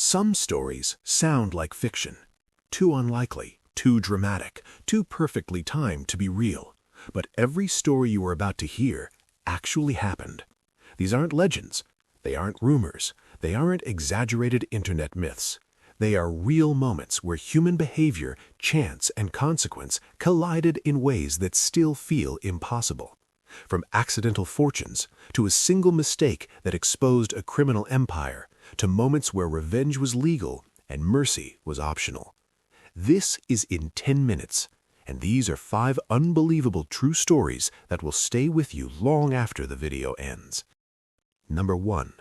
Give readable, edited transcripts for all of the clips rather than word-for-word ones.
Some stories sound like fiction. Too unlikely, too dramatic, too perfectly timed to be real. But every story you are about to hear actually happened. These aren't legends. They aren't rumors. They aren't exaggerated internet myths. They are real moments where human behavior, chance, and consequence collided in ways that still feel impossible. From accidental fortunes, to a single mistake that exposed a criminal empire, to moments where revenge was legal and mercy was optional. This is in 10 minutes, and these are 5 unbelievable true stories that will stay with you long after the video ends. Number 1.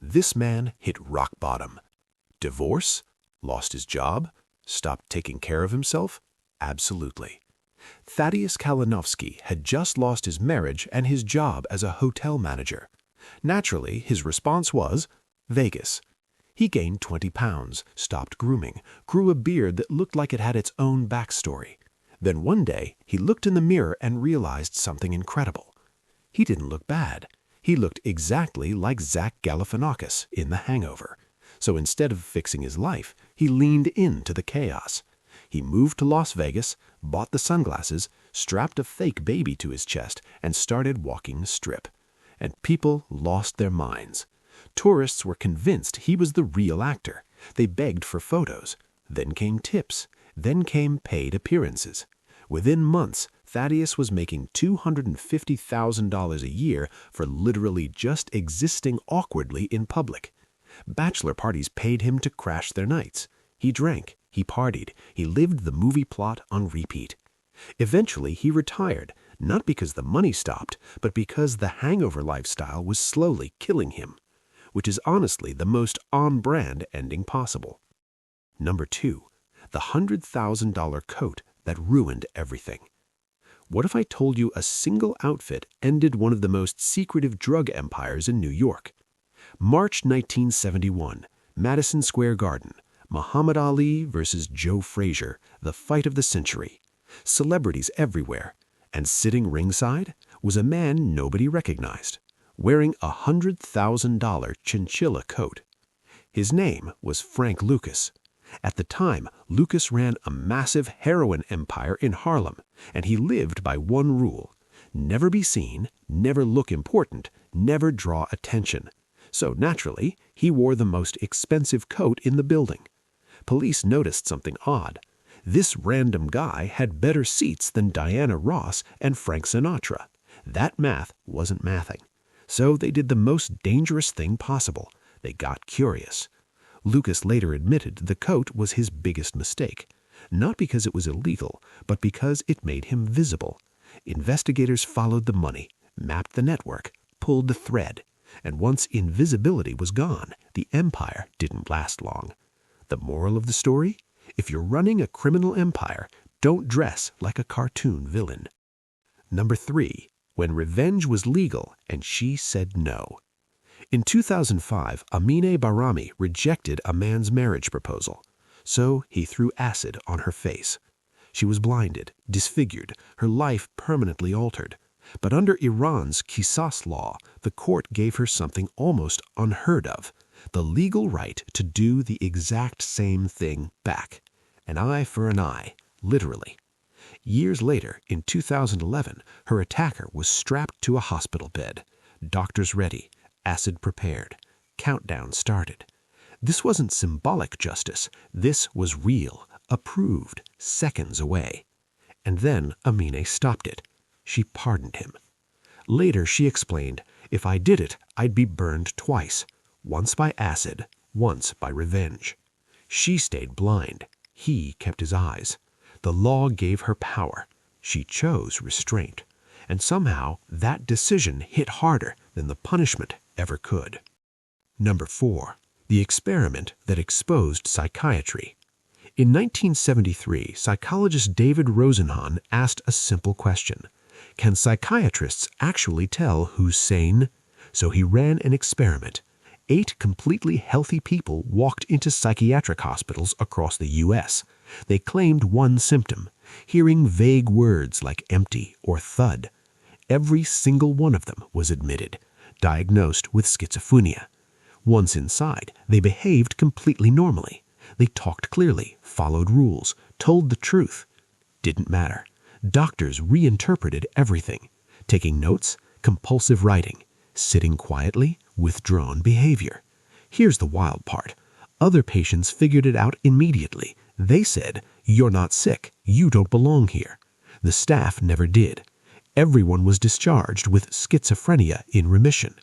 This man hit rock bottom. Divorce? Lost his job? Stopped taking care of himself? Absolutely. Thaddeus Kalinowski had just lost his marriage and his job as a hotel manager. Naturally, his response was Vegas. He gained 20 pounds, stopped grooming, grew a beard that looked like it had its own backstory. Then one day, he looked in the mirror and realized something incredible. He didn't look bad. He looked exactly like Zach Galifianakis in The Hangover. So instead of fixing his life, he leaned into the chaos. He moved to Las Vegas, bought the sunglasses, strapped a fake baby to his chest, and started walking the strip. And people lost their minds. Tourists were convinced he was the real actor. They begged for photos. Then came tips. Then came paid appearances. Within months, Thaddeus was making $250,000 a year for literally just existing awkwardly in public. Bachelor parties paid him to crash their nights. He drank, he partied, he lived the movie plot on repeat. Eventually, he retired, not because the money stopped, but because the hangover lifestyle was slowly killing him, which is honestly the most on-brand ending possible. Number 2. The $100,000 coat that ruined everything. What if I told you a single outfit ended one of the most secretive drug empires in New York? March 1971, Madison Square Garden, Muhammad Ali versus Joe Frazier, the fight of the century. Celebrities everywhere. And sitting ringside was a man nobody recognized, wearing a $100,000 chinchilla coat. His name was Frank Lucas. At the time, Lucas ran a massive heroin empire in Harlem, and he lived by one rule: never be seen, never look important, never draw attention. So naturally, he wore the most expensive coat in the building. Police noticed something odd. This random guy had better seats than Diana Ross and Frank Sinatra. That math wasn't mathing. So they did the most dangerous thing possible. They got curious. Lucas later admitted the coat was his biggest mistake, not because it was illegal, but because it made him visible. Investigators followed the money, mapped the network, pulled the thread, and once invisibility was gone, the empire didn't last long. The moral of the story? If you're running a criminal empire, don't dress like a cartoon villain. Number 3. When revenge was legal and she said no. In 2005, Amine Barami rejected a man's marriage proposal. So he threw acid on her face. She was blinded, disfigured, her life permanently altered. But under Iran's Qisas law, the court gave her something almost unheard of: the legal right to do the exact same thing back. An eye for an eye, literally. Years later, in 2011, her attacker was strapped to a hospital bed. Doctors ready, acid prepared. Countdown started. This wasn't symbolic justice. This was real, approved, seconds away. And then Amine stopped it. She pardoned him. Later, she explained, "If I did it, I'd be burned twice. Once by acid, once by revenge." She stayed blind. He kept his eyes. The law gave her power. She chose restraint. And somehow, that decision hit harder than the punishment ever could. Number 4. The experiment that exposed psychiatry. In 1973, psychologist David Rosenhan asked a simple question: can psychiatrists actually tell who's sane? So he ran an experiment. 8 completely healthy people walked into psychiatric hospitals across the U.S. They claimed one symptom: hearing vague words like empty or thud. Every single one of them was admitted, diagnosed with schizophrenia. Once inside, they behaved completely normally. They talked clearly, followed rules, told the truth. Didn't matter. Doctors reinterpreted everything. Taking notes, compulsive writing, sitting quietly, withdrawn behavior. Here's the wild part. Other patients figured it out immediately. They said, "You're not sick. You don't belong here." The staff never did. Everyone was discharged with schizophrenia in remission.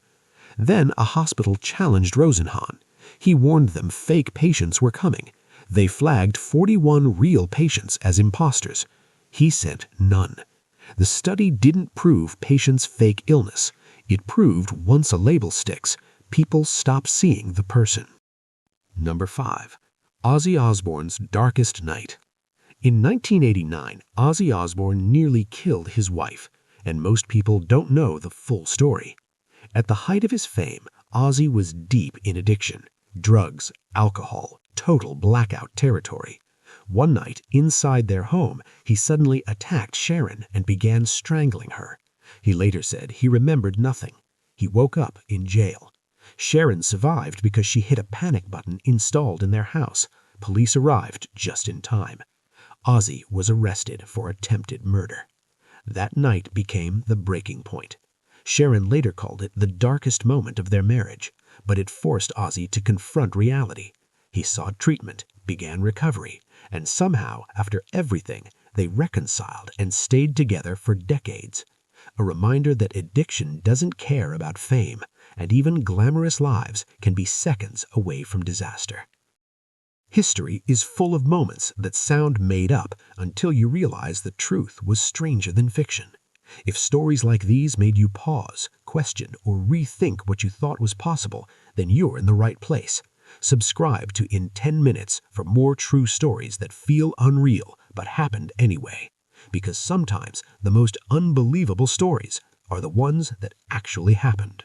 Then a hospital challenged Rosenhan. He warned them fake patients were coming. They flagged 41 real patients as imposters. He sent none. The study didn't prove patients' fake illness. It proved once a label sticks, people stop seeing the person. Number 5. Ozzy Osbourne's darkest night. In 1989, Ozzy Osbourne nearly killed his wife, and most people don't know the full story. At the height of his fame, Ozzy was deep in addiction, drugs, alcohol, total blackout territory. One night, inside their home, he suddenly attacked Sharon and began strangling her. He later said he remembered nothing. He woke up in jail. Sharon survived because she hit a panic button installed in their house. Police arrived just in time. Ozzy was arrested for attempted murder. That night became the breaking point. Sharon later called it the darkest moment of their marriage, but it forced Ozzy to confront reality. He sought treatment, began recovery, and somehow, after everything, they reconciled and stayed together for decades. A reminder that addiction doesn't care about fame, and even glamorous lives can be seconds away from disaster. History is full of moments that sound made up until you realize the truth was stranger than fiction. If stories like these made you pause, question, or rethink what you thought was possible, then you're in the right place. Subscribe to In 10 Minutes for more true stories that feel unreal but happened anyway. Because sometimes the most unbelievable stories are the ones that actually happened.